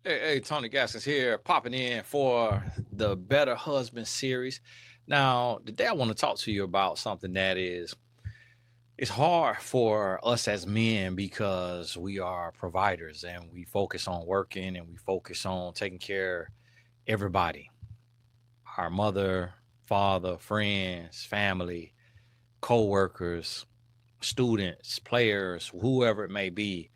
Hey, Tony Gaskins here, popping in for the Better Husband series. Now, today I want to talk to you about something that is it's hard for us as men because we are providers and we focus on working and we focus on taking care of everybody, our mother, father, friends, family, co-workers, students, players, whoever it may be.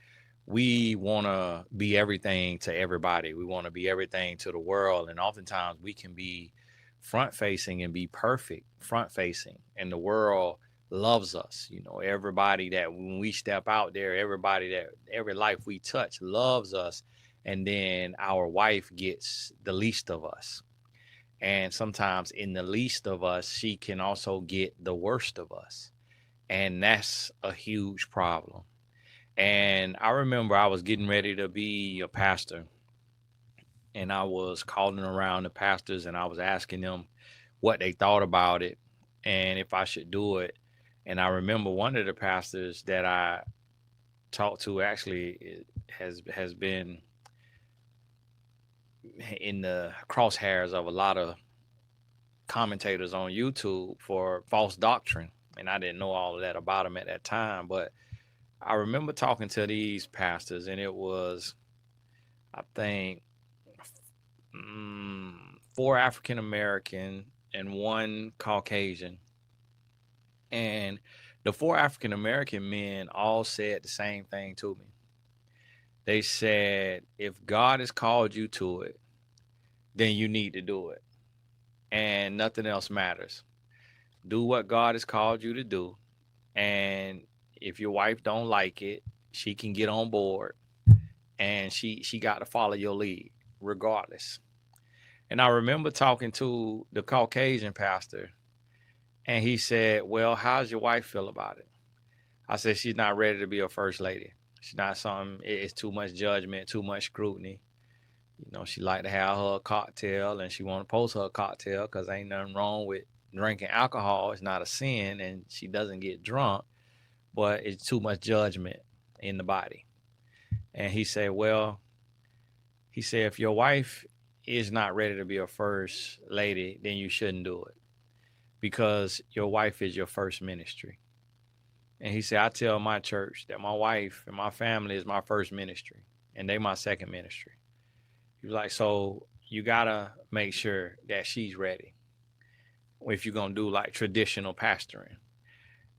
We want to be everything to everybody. We want to be everything to the world. And oftentimes we can be front facing and be perfect front facing. And the world loves us. Everybody that when we step out there, everybody that every life we touch loves us. And then our wife gets the least of us. And sometimes in the least of us, she can also get the worst of us. And that's a huge problem. And I remember I was getting ready to be a pastor, and I was calling around the pastors and I was asking them what they thought about it and if I should do it. And I remember one of the pastors that I talked to actually has been in the crosshairs of a lot of commentators on YouTube for false doctrine. And I didn't know all of that about him at that time. But I remember talking to these pastors, and it was, I think, mm, four African American and one Caucasian. And the four African American men all said the same thing to me. They said, if God has called you to it, then you need to do it. And nothing else matters. Do what God has called you to do. And if your wife don't like it, she can get on board and she got to follow your lead regardless. And I remember talking to the Caucasian pastor, and he said, well, how's your wife feel about it? I said, she's not ready to be a first lady. She's not something, it's too much judgment, too much scrutiny. She like to have her cocktail and she want to post her cocktail because ain't nothing wrong with drinking alcohol. It's not a sin and she doesn't get drunk, but it's too much judgment in the body. And he said, well, he said, if your wife is not ready to be a first lady, then you shouldn't do it because your wife is your first ministry. And he said, I tell my church that my wife and my family is my first ministry and they my second ministry. He was like, so you gotta make sure that she's ready if you're gonna do like traditional pastoring.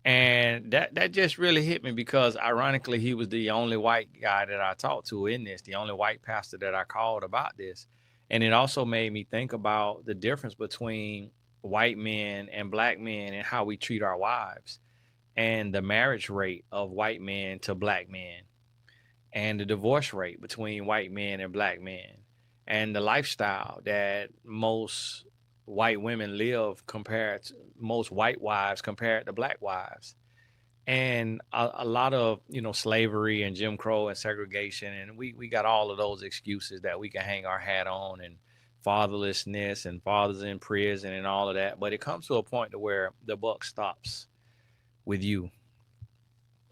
And that just really hit me because ironically he was the only white guy that I talked to in this, the only white pastor that I called about this. And it also made me think about the difference between white men and black men and how we treat our wives and the marriage rate of white men to black men and the divorce rate between white men and black men and the lifestyle that most white women live compared to most white wives compared to black wives and a lot of slavery and Jim Crow and segregation, and we got all of those excuses that we can hang our hat on, and fatherlessness and fathers in prison and all of that. But it comes to a point to where the buck stops with you,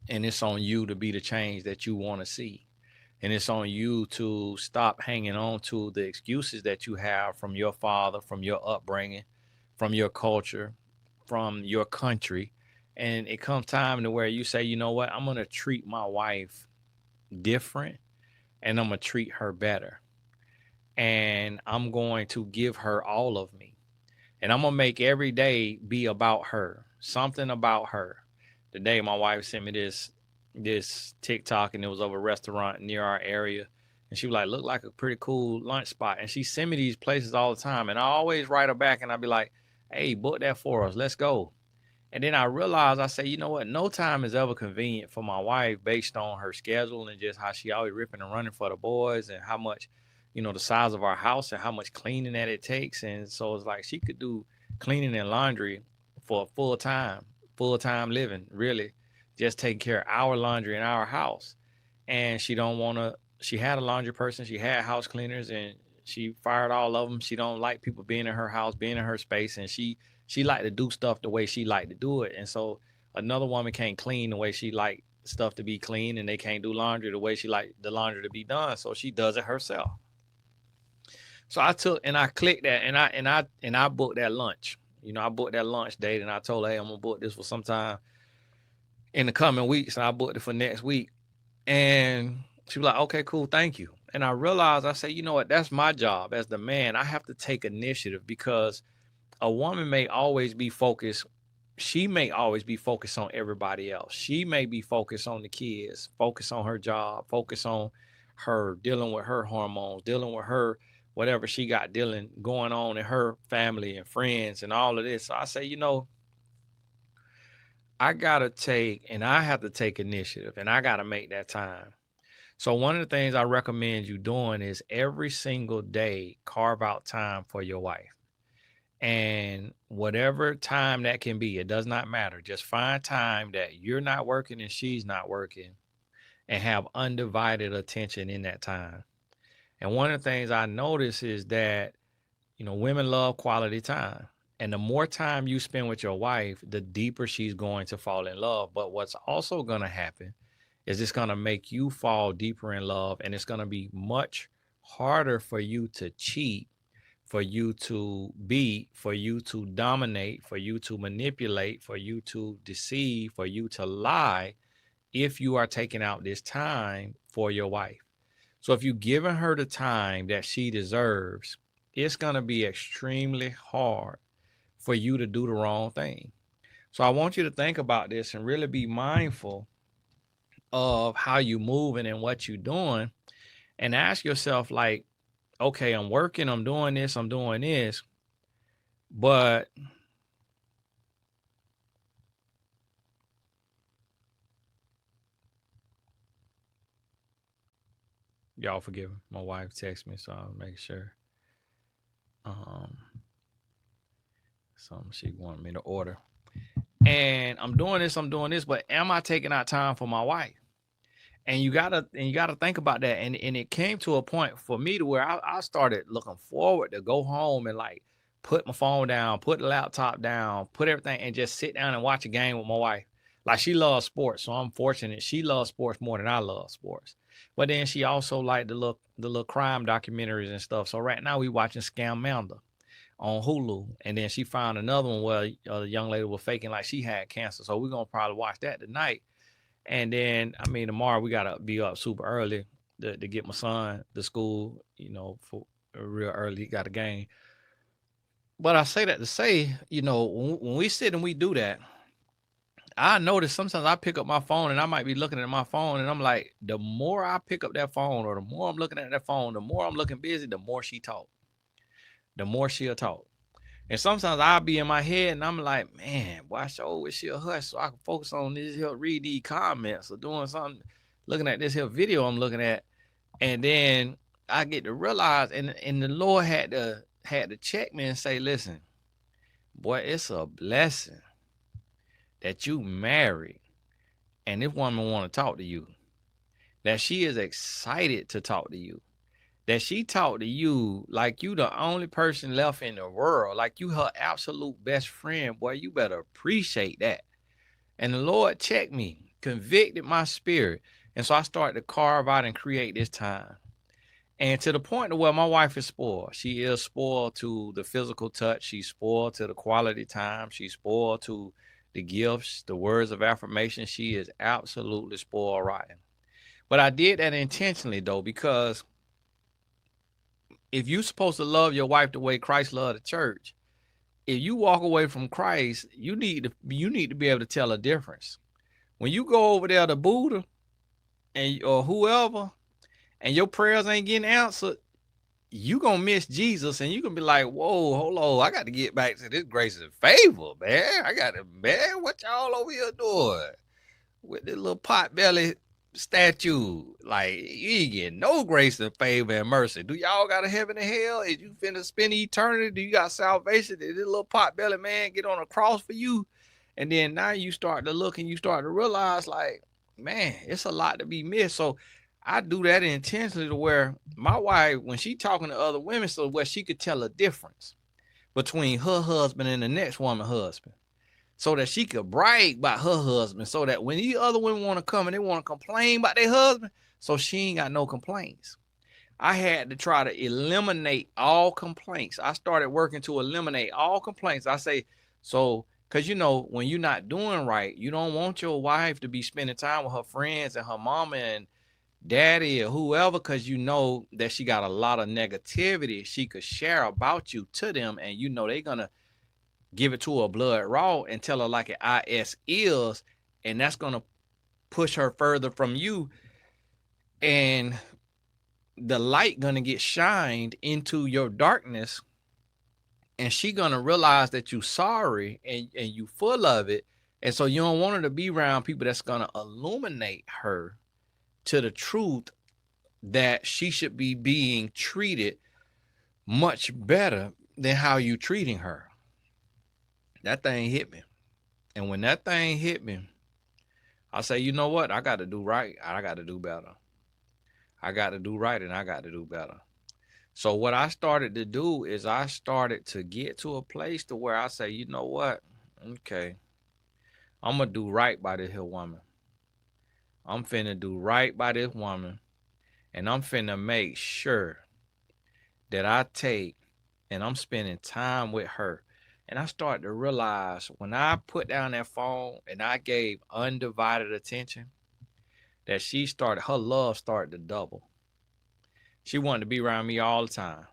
and it's on you to be the change that you want to see. And it's on you to stop hanging on to the excuses that you have from your father, from your upbringing, from your culture, from your country. And it comes time to where you say, you know what, I'm going to treat my wife different and I'm going to treat her better. And I'm going to give her all of me. And I'm going to make every day be about her, something about her. Today, my wife sent me this TikTok, and it was of a restaurant near our area. And she was like, look like a pretty cool lunch spot. And she sent me these places all the time. And I always write her back and I'd be like, hey, book that for us. Let's go. And then I realized, I say, you know what? No time is ever convenient for my wife based on her schedule and just how she always ripping and running for the boys and how much, the size of our house and how much cleaning that it takes. And so it's like she could do cleaning and laundry for full time living, really, just taking care of our laundry in our house. And she don't want to. She had a laundry person. She had house cleaners, and she fired all of them. She don't like people being in her house, being in her space, and she like to do stuff the way she like to do it. And so another woman can't clean the way she like stuff to be clean, and they can't do laundry the way she like the laundry to be done. So she does it herself. So I took and I clicked that and I booked that lunch. You know, I booked that lunch date and I told her, hey, I'm gonna book this for sometime in the coming weeks. And I booked it for next week. And she was like, okay, cool, thank you. And I realized I said, you know what, that's my job as the man. I have to take initiative because a woman may always be focused. She may always be focused on everybody else. She may be focused on the kids, focused on her job, focused on her dealing with her hormones, dealing with her whatever she got dealing going on in her family and friends and all of this. So I say, you know, I gotta take and I have to take initiative and I gotta make that time. So one of the things I recommend you doing is every single day carve out time for your wife. And whatever time that can be, it does not matter. Just find time that you're not working and she's not working and have undivided attention in that time. And one of the things I notice is that, you know, women love quality time. And the more time you spend with your wife, the deeper she's going to fall in love. But what's also going to happen is it's going to make you fall deeper in love. And it's going to be much harder for you to cheat, for you to beat, for you to dominate, for you to manipulate, for you to deceive, for you to lie if you are taking out this time for your wife. So if you're giving her the time that she deserves, it's going to be extremely hard for you to do the wrong thing. So I want you to think about this and really be mindful of how you moving and what you're doing and ask yourself like, okay, I'm working, I'm doing this, but y'all forgive me. My wife texted me, so I'll make sure. Um, something she wanted me to order. And I'm doing this, but am I taking out time for my wife? And you gotta think about that. And it came to a point for me to where I started looking forward to go home and like put my phone down, put the laptop down, put everything and just sit down and watch a game with my wife. Like she loves sports, so I'm fortunate. She loves sports more than I love sports. But then she also liked the little crime documentaries and stuff. So right now we watching Scamanda on Hulu, and then she found another one where the young lady was faking like she had cancer. So we're gonna probably watch that tonight. And then, I mean, tomorrow we gotta be up super early to get my son to school. You know, for real early. He got a game. But I say that to say, you know, when we sit and we do that, I notice sometimes I pick up my phone and I might be looking at my phone and I'm like, the more I pick up that phone or the more I'm looking at that phone, the more I'm looking busy, the more she talk, the more she'll talk. And sometimes I'll be in my head and I'm like, man, boy, I sure wish she'll hush so I can focus on this here, read these comments or doing something, looking at this here video I'm looking at. And then I get to realize, and the Lord had to check me and say, listen, boy, it's a blessing that you married and this woman want to talk to you. That she is excited to talk to you. That she talked to you like you the only person left in the world, like you her absolute best friend. Boy, you better appreciate that. And the Lord checked me, convicted my spirit. And so I started to carve out and create this time. And to the point where my wife is spoiled. She is spoiled to the physical touch. She's spoiled to the quality time. She's spoiled to the gifts, the words of affirmation. She is absolutely spoiled rotten. But I did that intentionally though, because if you're supposed to love your wife the way Christ loved the church, if you walk away from Christ, you need to be able to tell a difference. When you go over there to Buddha and or whoever, and your prayers ain't getting answered, you gonna miss Jesus, and you gonna be like, "Whoa, hold on, I got to get back to this grace and favor, man. I got to, man. What y'all over here doing with this little pot belly statue? Like you ain't getting no grace and favor and mercy. Do y'all got a heaven and hell? Is you finna spend eternity? Do you got salvation? Did this little pot belly man get on a cross for you? And then now you start to look and you start to realize, like, man, it's a lot to be missed. So I do that intentionally to where my wife, when she talking to other women, so where she could tell a difference between her husband and the next woman husband, so that she could brag about her husband, so that when these other women want to come and they want to complain about their husband, so she ain't got no complaints. I had to try to eliminate all complaints. I started working to eliminate all complaints. I say, so, because when you're not doing right, you don't want your wife to be spending time with her friends and her mama and daddy or whoever, because that she got a lot of negativity she could share about you to them, and they're gonna give it to her blood raw and tell her like it is, and that's gonna push her further from you, and the light gonna get shined into your darkness, and she gonna realize that you sorry and you full of it, and so you don't want her to be around people that's gonna illuminate her to the truth that she should be being treated much better than how you treating her. That thing hit me. And when that thing hit me, I say, you know what? I got to do right. I got to do better. I got to do right, and I got to do better. So what I started to do is I started to get to a place to where I say, you know what? Okay, I'm going to do right by this here woman. I'm finna do right by this woman, and I'm finna make sure that I take and I'm spending time with her. And I started to realize when I put down that phone and I gave undivided attention, that her love started to double. She wanted to be around me all the time.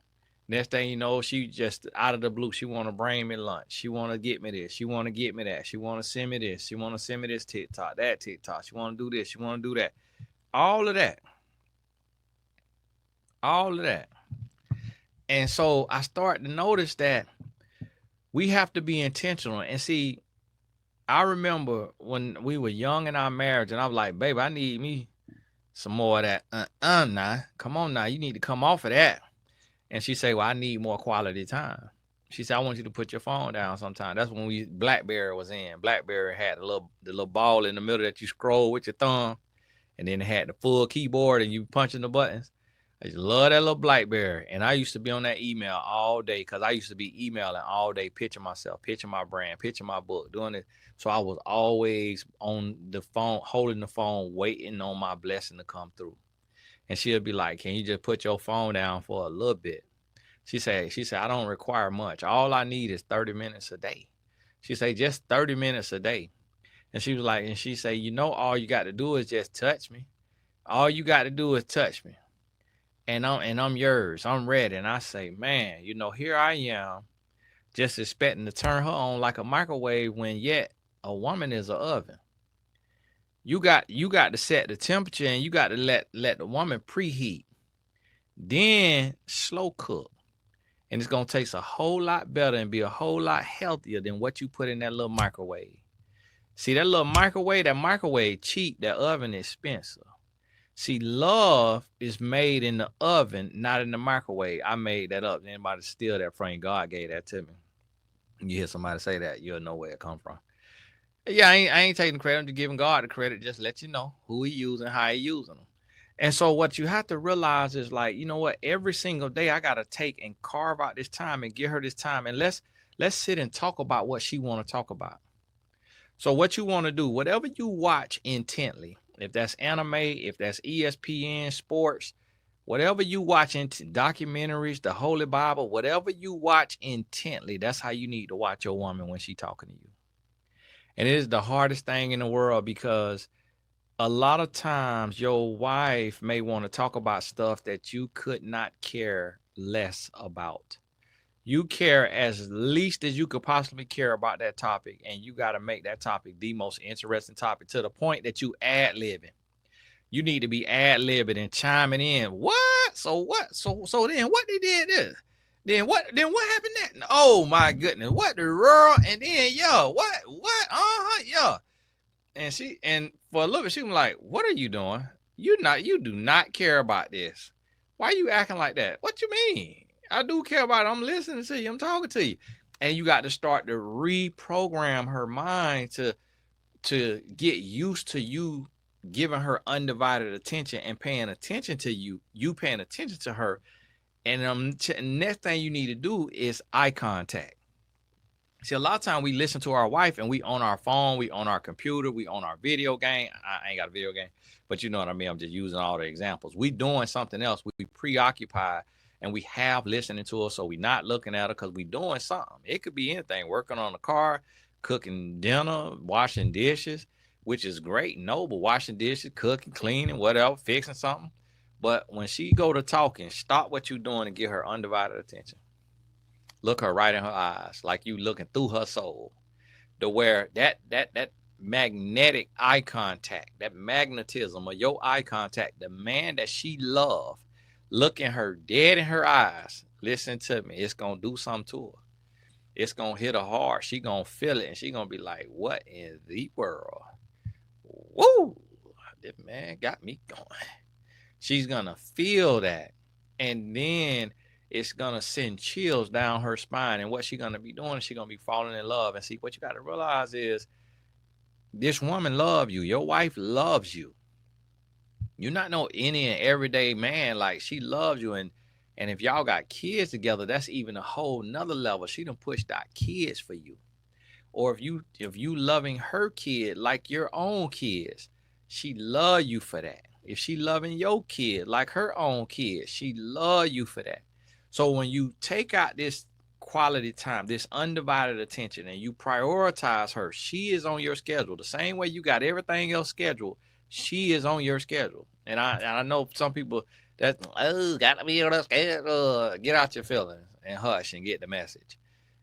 Next thing you know, she just out of the blue, she want to bring me lunch. She want to get me this. She want to get me that. She want to send me this. She want to send me this TikTok, that TikTok. She want to do this. She want to do that. All of that. All of that. And so I started to notice that we have to be intentional. And see, I remember when we were young in our marriage, and I was like, babe, I need me some more of that. Now. Come on now. You need to come off of that. And she said, well, I need more quality time. She said, I want you to put your phone down sometime. That's when BlackBerry was in. BlackBerry had the little ball in the middle that you scroll with your thumb. And then it had the full keyboard and you punching the buttons. I just love that little BlackBerry. And I used to be on that email all day, because I used to be emailing all day, pitching myself, pitching my brand, pitching my book, doing it. So I was always on the phone, holding the phone, waiting on my blessing to come through. And she'll be like, can you just put your phone down for a little bit? She said, I don't require much. All I need is 30 minutes a day. She said, just 30 minutes a day. And she was like, and she said, all you got to do is just touch me. All you got to do is touch me. And I'm yours. I'm ready. And I say, man, here I am, just expecting to turn her on like a microwave, when yet a woman is an oven. You got to set the temperature, and you got to let the woman preheat. Then slow cook. And it's gonna taste a whole lot better and be a whole lot healthier than what you put in that little microwave. See, that microwave cheap, that oven expensive. See, love is made in the oven, not in the microwave. I made that up. Anybody steal that from you? God gave that to me. You hear somebody say that, you'll know where it come from. Yeah, I ain't taking credit. I'm just giving God the credit. Just let you know who he using, how he using them. And so what you have to realize is, like, you know what? Every single day I got to take and carve out this time and give her this time. And let's sit and talk about what she want to talk about. So what you want to do, whatever you watch intently, if that's anime, if that's ESPN, sports, whatever you watch into documentaries, the Holy Bible, whatever you watch intently, that's how you need to watch your woman when she talking to you. And it is the hardest thing in the world, because a lot of times your wife may want to talk about stuff that you could not care less about. You care as least as you could possibly care about that topic, and you got to make that topic the most interesting topic, to the point that you ad-libbing. You need to be ad-libbing and chiming in. What? So what? So then what they did this? Then what happened next? Oh my goodness. What the world? And then what? Yeah. And for a little bit, she was like, what are you doing? You do not care about this. Why are you acting like that? What you mean? I do care about it. I'm listening to you. I'm talking to you. And you got to start to reprogram her mind to get used to you giving her undivided attention and paying attention to you paying attention to her. And next thing you need to do is eye contact. See, a lot of time we listen to our wife and we on our phone, we on our computer, we on our video game. I ain't got a video game, but you know what I mean. I'm just using all the examples. We doing something else. We preoccupied and we have listening to her, so we not looking at her because we doing something. It could be anything: working on the car, cooking dinner, washing dishes, which is great, noble. Washing dishes, cooking, cleaning, whatever, fixing something. But when she go to talking, stop what you doing and get her undivided attention. Look her right in her eyes, like you looking through her soul. To where that magnetic eye contact, that magnetism of your eye contact, the man that she loved, looking her dead in her eyes. Listen to me, it's gonna do something to her. It's gonna hit her hard. She gonna feel it, and she gonna be like, "What in the world? Woo! This man got me going." She's gonna feel that, and then it's gonna send chills down her spine. And what she's gonna be doing is she's gonna be falling in love. And see, what you gotta realize is this woman loves you. Your wife loves you. You're not no any and everyday man. Like, she loves you. And if y'all got kids together, that's even a whole nother level. She done pushed out kids for you. Or if you loving her kid like your own kids, she love you for that. If she loving your kid like her own kid, she love you for that. So when you take out this quality time, this undivided attention, and you prioritize her, she is on your schedule. The same way you got everything else scheduled, she is on your schedule. And I know some people that, oh, gotta be on the schedule. Get out your feelings and hush and get the message.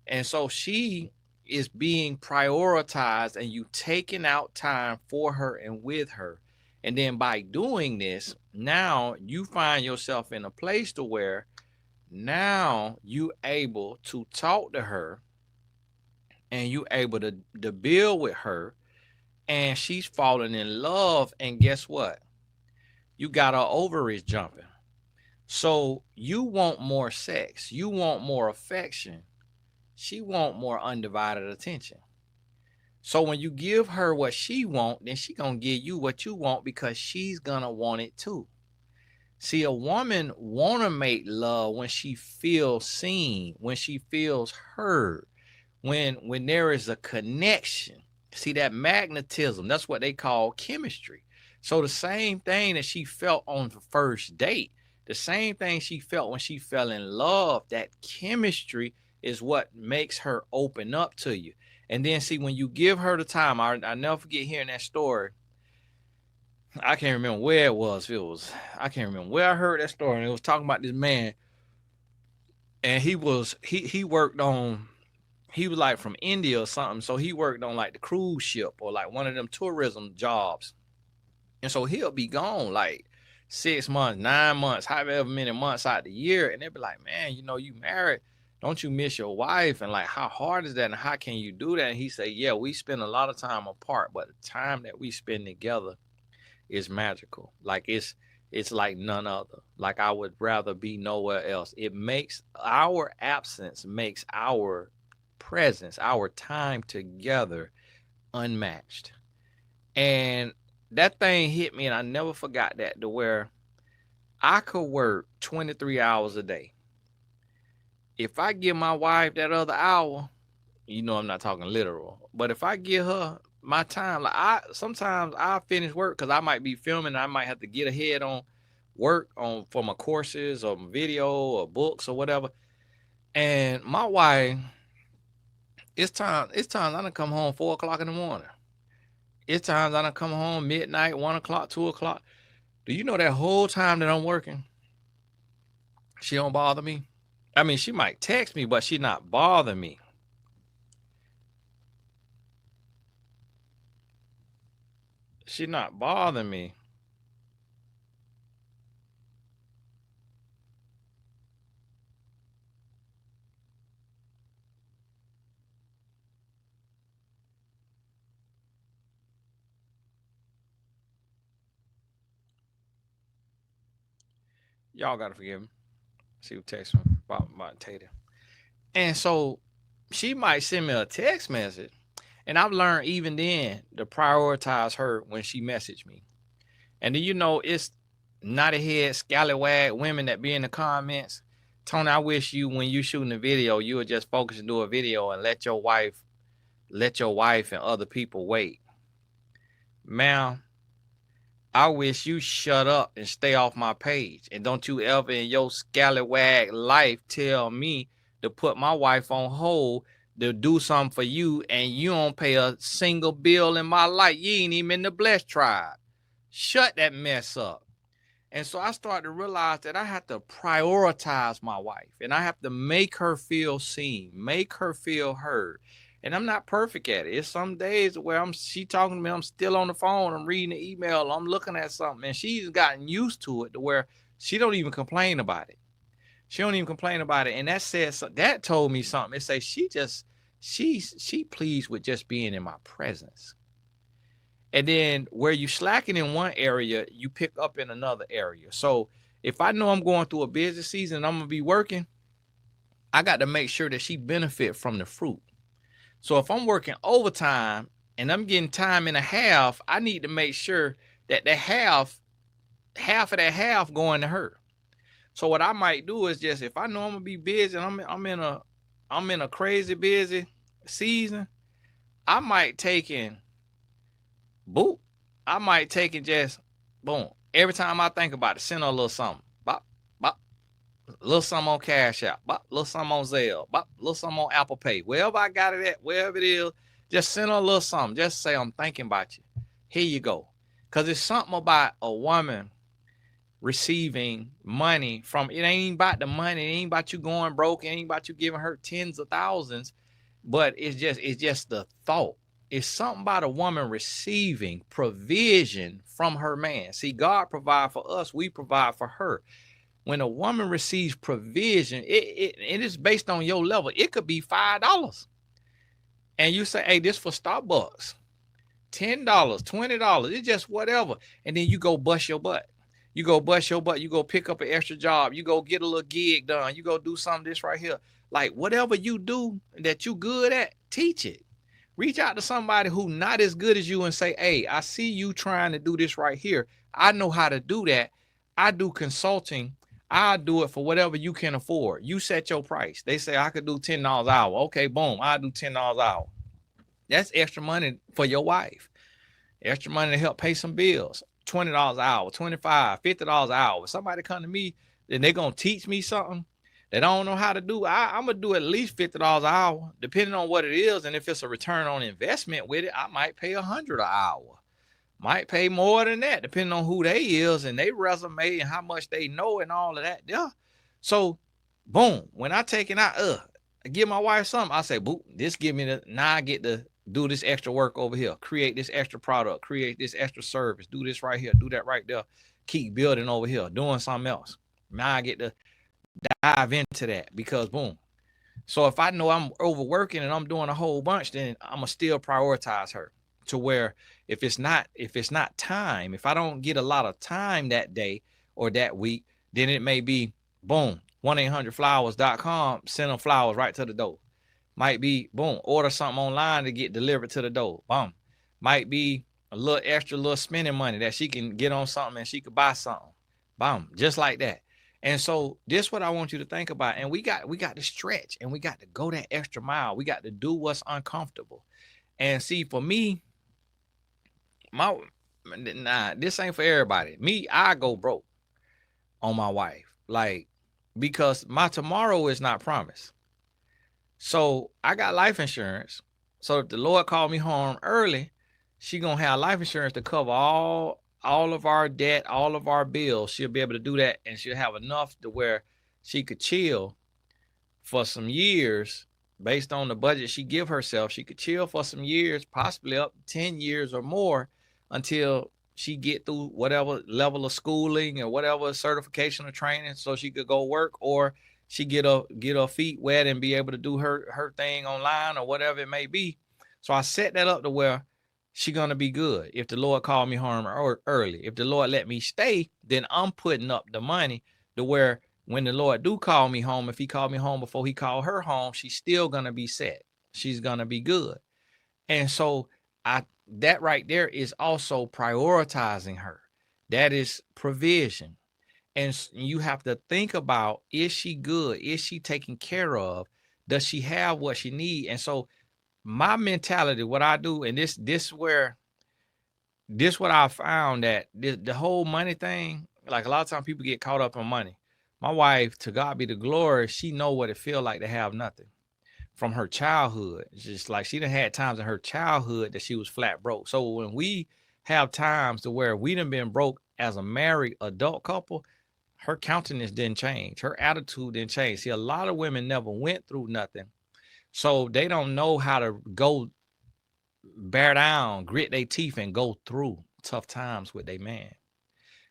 And so she is being prioritized, and you taking out time for her and with her. And then by doing this, now you find yourself in a place to where now you able to talk to her, and you able to build with her, and she's falling in love. And guess what? You got her ovaries jumping. So you want more sex, you want more affection, she want more undivided attention. So when you give her what she want, then she gonna give you what you want, because she's gonna want it too. See, a woman wanna make love when she feels seen, when she feels heard, when there is a connection. See, that magnetism, that's what they call chemistry. So the same thing that she felt on the first date, the same thing she felt when she fell in love, that chemistry is what makes her open up to you. And then see, when you give her the time, I never forget hearing that story. I can't remember where it was. I can't remember where I heard that story. And it was talking about this man, and he worked on, he was like from India or something. So he worked on like the cruise ship or like one of them tourism jobs. And so he'll be gone like 6 months, 9 months, however many months out the year. And they'll be like, man, you married. Don't you miss your wife? And like, how hard is that? And how can you do that? And he said, yeah, we spend a lot of time apart, but the time that we spend together is magical. Like it's like none other. Like, I would rather be nowhere else. It makes our absence, makes our presence, our time together unmatched. And that thing hit me, and I never forgot that, to where I could work 23 hours a day. If I give my wife that other hour, I'm not talking literal, but if I give her my time, like, sometimes I finish work because I might be filming, I might have to get ahead on work on for my courses or my video or books or whatever. And my wife, it's times I done come home 4 o'clock in the morning. It's times I done come home midnight, 1 o'clock, 2 o'clock. Do you know that whole time that I'm working, she don't bother me? I mean, she might text me, but she not bother me. She not bothering me. Y'all gotta forgive me. She would text me about Tatum. And so she might send me a text message. And I've learned even then to prioritize her when she messaged me. And then it's not a head scallywag women that be in the comments. Tony, I wish you, when you shooting a video, you would just focus and do a video and let your wife and other people wait. Ma'am, I wish you shut up and stay off my page. And don't you ever in your scallywag life tell me to put my wife on hold to do something for you, and you don't pay a single bill in my life. You ain't even in the blessed tribe. Shut that mess up. And so I started to realize that I have to prioritize my wife, and I have to make her feel seen, make her feel heard. And I'm not perfect at it. It's some days where she talking to me, I'm still on the phone, I'm reading the email, I'm looking at something, and she's gotten used to it to where she don't even complain about it. She don't even complain about it. And that told me something. It says she pleased with just being in my presence. And then where you slacking in one area, you pick up in another area. So if I know I'm going through a busy season and I'm gonna be working, I got to make sure that she benefit from the fruit. So if I'm working overtime and I'm getting time and a half, I need to make sure that the half of that half going to her. So what I might do is, just if I know I'm gonna be busy and I'm in a crazy busy season, I might take and just boom. Every time I think about it, send her a little something. Bop, bop, a little something on Cash App, bop, a little something on Zelle, bop, a little something on Apple Pay. Wherever I got it at, wherever it is, just send her a little something. Just say, I'm thinking about you. Here you go. Because it's something about a woman receiving money from, it ain't about the money, it ain't about you going broke, it ain't about you giving her tens of thousands, but it's just the thought. It's something about a woman receiving provision from her man. See, God provide for us, we provide for her. When a woman receives provision, it is based on your level. It could be $5. And you say, hey, this for Starbucks. $10, $20, it's just whatever. And then you go bust your butt. You go pick up an extra job. You go get a little gig done. You go do something this right here. Like whatever you do that you good at, teach it. Reach out to somebody who not as good as you and say, hey, I see you trying to do this right here. I know how to do that. I do consulting. I'll do it for whatever you can afford. You set your price. They say I could do $10 an hour. Okay, boom, I'll do $10 an hour. That's extra money for your wife. Extra money to help pay some bills. $20 an hour, $25, $50 an hour. If somebody come to me and they're going to teach me something that I don't know how to do, I'm going to do at least $50 an hour, depending on what it is. And if it's a return on investment with it, I might pay $100 an hour. Might pay more than that, depending on who they is and their resume and how much they know and all of that. Yeah. So, boom, when I take it out, I give my wife something, I say, boop, this give me now I get to do this extra work over here, create this extra product, create this extra service, do this right here, do that right there, keep building over here, doing something else. Now I get to dive into that because boom. So if I know I'm overworking and I'm doing a whole bunch, then I'm gonna still prioritize her to where if it's not time, if I don't get a lot of time that day or that week, then it may be boom, 1-800-flowers.com, send them flowers right to the door. Might be, boom, order something online to get delivered to the door. Boom. Might be a little extra, little spending money that she can get on something and she could buy something. Boom, just like that. And so this is what I want you to think about. And we got to stretch and we got to go that extra mile. We got to do what's uncomfortable. And see, for me, this ain't for everybody. Me, I go broke on my wife. Like, because my tomorrow is not promised. So I got life insurance. So if the Lord called me home early, she gonna have life insurance to cover all of our debt, all of our bills. She'll be able to do that, and she'll have enough to where she could chill for some years based on the budget she give herself. She could chill for some years, possibly up to 10 years or more, until she get through whatever level of schooling or whatever certification or training, so she could go work, or she get her feet wet and be able to do her thing online or whatever it may be. So I set that up to where she gonna be good. If the Lord called me home early, if the Lord let me stay, then I'm putting up the money to where when the Lord do call me home, if he called me home before he called her home, she's still gonna be set. She's gonna be good. And so that right there is also prioritizing her. That is provision. And you have to think about, is she good? Is she taken care of? Does she have what she need? And so my mentality, what I do, and this what I found, that the whole money thing, like a lot of times people get caught up on money. My wife, to God be the glory, she know what it feel like to have nothing from her childhood. It's just like she done had times in her childhood that she was flat broke. So when we have times to where we done been broke as a married adult couple, her countenance didn't change. Her attitude didn't change. See, a lot of women never went through nothing. So they don't know how to go bear down, grit their teeth, and go through tough times with their man.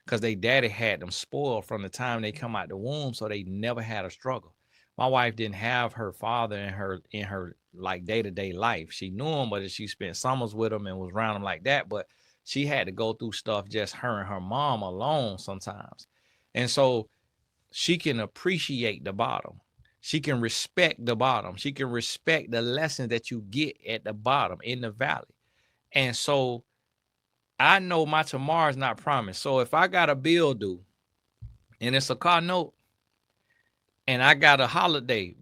Because they daddy had them spoiled from the time they come out the womb, so they never had a struggle. My wife didn't have her father in her like day-to-day life. She knew him, but she spent summers with him and was around him like that. But she had to go through stuff just her and her mom alone sometimes. And so she can appreciate the bottom. She can respect the bottom. She can respect the lessons that you get at the bottom in the valley. And so I know my tomorrow's not promised. So if I got a bill due and it's a car note and I got a holiday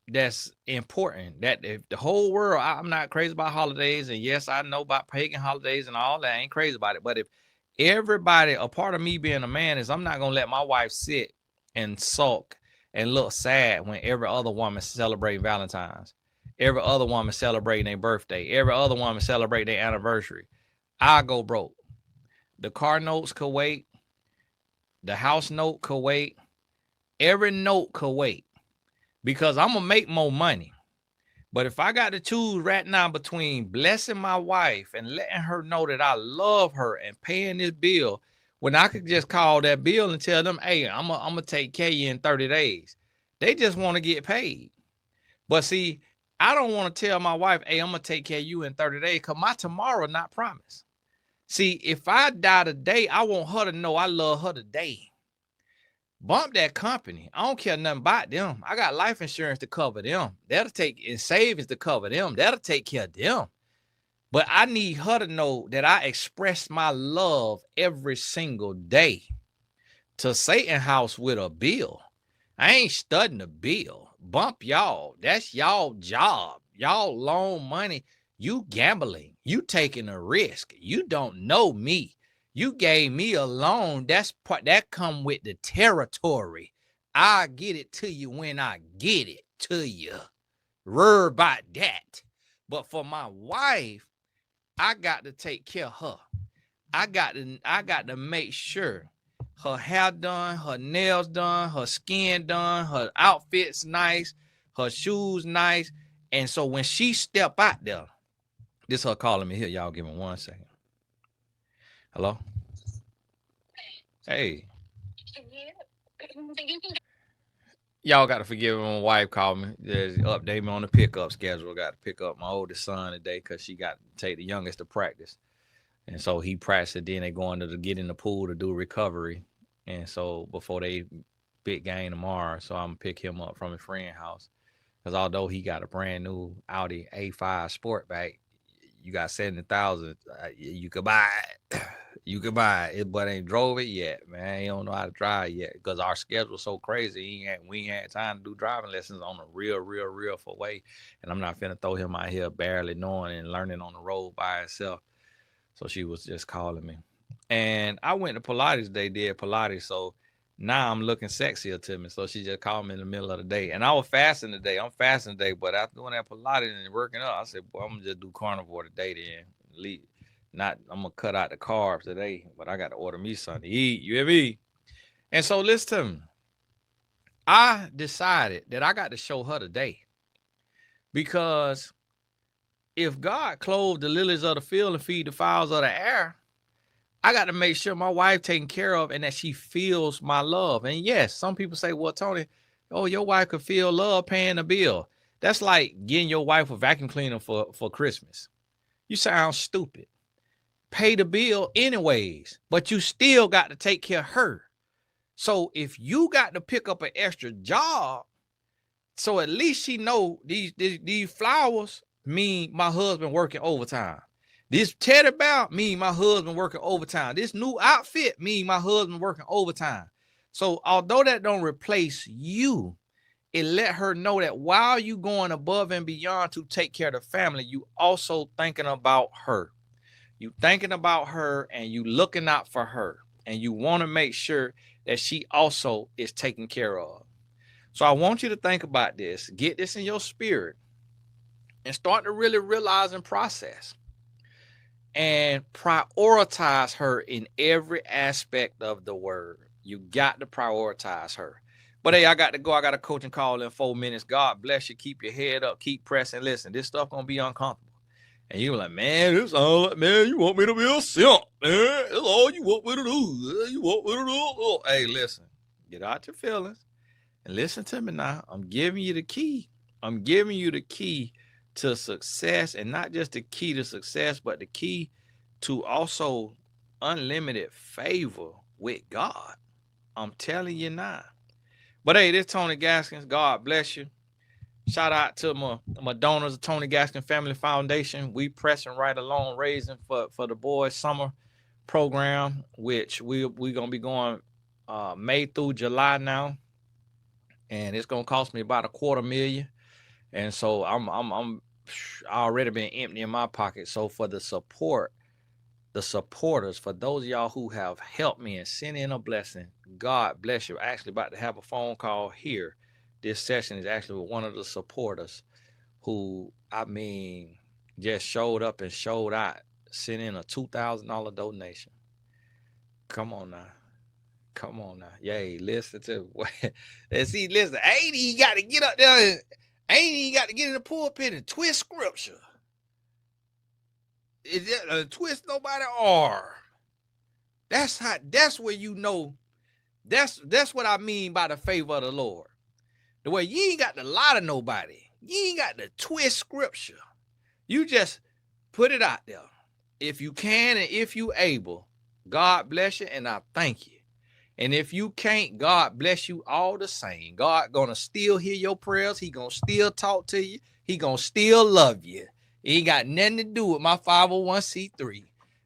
that's important, that if the whole world, I'm not crazy about holidays. And yes, I know about pagan holidays and all that. I ain't crazy about it. But if everybody, a part of me being a man is I'm not going to let my wife sit and sulk and look sad when every other woman celebrating Valentine's, every other woman celebrating their birthday, every other woman celebrating their anniversary. I go broke. The car notes could wait. The house note could wait. Every note could wait because I'm going to make more money. But if I got to choose right now between blessing my wife and letting her know that I love her and paying this bill, when I could just call that bill and tell them, hey, I'm going to take care of you in 30 days. They just want to get paid. But see, I don't want to tell my wife, hey, I'm going to take care of you in 30 days because my tomorrow not promised. See, if I die today, I want her to know I love her today. Bump that company. I don't care nothing about them. I got life insurance to cover them. That'll take, and savings to cover them. That'll take care of them. But I need her to know that I express my love every single day. To Satan house with a bill. I ain't studying a bill. Bump y'all. That's y'all job. Y'all loan money. You gambling. You taking a risk. You don't know me. You gave me a loan. That's part that come with the territory. I get it to you when I get it to you. Worry about that. But for my wife, I got to take care of her. I got to make sure her hair done, her nails done, her skin done, her outfits nice, her shoes nice. And so when she step out there, this her calling me here. Y'all give me 1 second. Hello? Hey. Y'all got to forgive me. My wife called me. Just update me on the pickup schedule. Got to pick up my oldest son today because she got to take the youngest to practice. And so he practiced. Then they going to get in the pool to do recovery. And so before they big game tomorrow, so I'm gonna pick him up from his friend's house. Because although he got a brand new Audi A5 Sportback, you got 70,000. You could buy it. You could buy it, but ain't drove it yet, man. He don't know how to drive yet because our schedule's so crazy. We ain't had time to do driving lessons on a real for way. And I'm not finna throw him out here barely knowing and learning on the road by himself. So she was just calling me. And I went to Pilates. They did Pilates. So now I'm looking sexier to me. So she just called me in the middle of the day. And I was fasting today. I'm fasting today. But after doing that Pilates and working up, I said, boy, I'm going to just do carnivore today then. I'm going to cut out the carbs today. But I got to order me something to eat. You hear me? And so listen to me. I decided that I got to show her today. Because if God clothed the lilies of the field and feed the fowls of the air, I got to make sure my wife taken care of and that she feels my love. And yes, some people say, well, Tony, oh, your wife could feel love paying the bill. That's like getting your wife a vacuum cleaner for Christmas. You sound stupid. Pay the bill anyways, but you still got to take care of her. So if you got to pick up an extra job, so at least she know these flowers mean my husband working overtime. This teddy bear mean my husband working overtime. This new outfit mean my husband working overtime. So although that don't replace you, it let her know that while you going above and beyond to take care of the family, you also thinking about her. You thinking about her and you looking out for her. And you want to make sure that she also is taken care of. So I want you to think about this. Get this in your spirit and start to really realize and process and prioritize her in every aspect of the word. You got to prioritize her. But hey, I got to go. I got a coaching call in 4 minutes. God bless you. Keep your head up. Keep pressing. Listen, this stuff gonna be uncomfortable. And you're like, man, this all like, man, you want me to be a simp, man. That's all you want me to do. You want me to do. Oh. Hey, listen, get out your feelings and listen to me now. I'm giving you the key. I'm giving you the key to success, and not just the key to success, but the key to also unlimited favor with God. I'm telling you now. But hey, this Tony Gaskins. God bless you. Shout out to my donors, the Tony Gaskin Family Foundation. We pressing right along, raising for the boys' summer program, which we're gonna be going May through July now, and it's gonna cost me about $250,000. And so I'm I already been emptying my pocket. So for the supporters, for those of y'all who have helped me and sent in a blessing, God bless you. Actually about to have a phone call here. This session is actually with one of the supporters who, I mean, just showed up and showed out, sent in a $2,000 donation. Come on now. Come on now. Yay, listen to and see, listen, ain't he got to get up there, ain't he got to get in the pulpit and twist scripture. Is it a twist nobody arm? That's where you know, that's what I mean by the favor of the Lord. The way you ain't got to lie to nobody. You ain't got to twist scripture. You just put it out there. If you can and if you able, God bless you and I thank you. And if you can't, God bless you all the same. God gonna still hear your prayers. He gonna still talk to you. He gonna still love you. It ain't got nothing to do with my 501c3.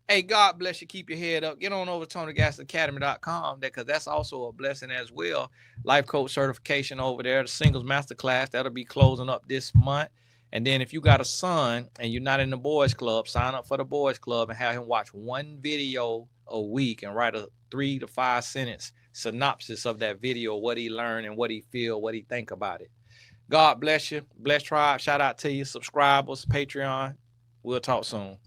Hey, God bless you. Keep your head up. Get on over to TonyGasAcademy.com because that's also a blessing as well. Life coach certification over there. The singles masterclass that'll be closing up this month. And then if you got a son and you're not in the boys club, sign up for the boys club and have him watch one video a week and write a 3 to 5 sentence synopsis of that video, what he learned and what he feel, what he think about it. God bless you. Bless Tribe. Shout out to you. Subscribers, Patreon. We'll talk soon.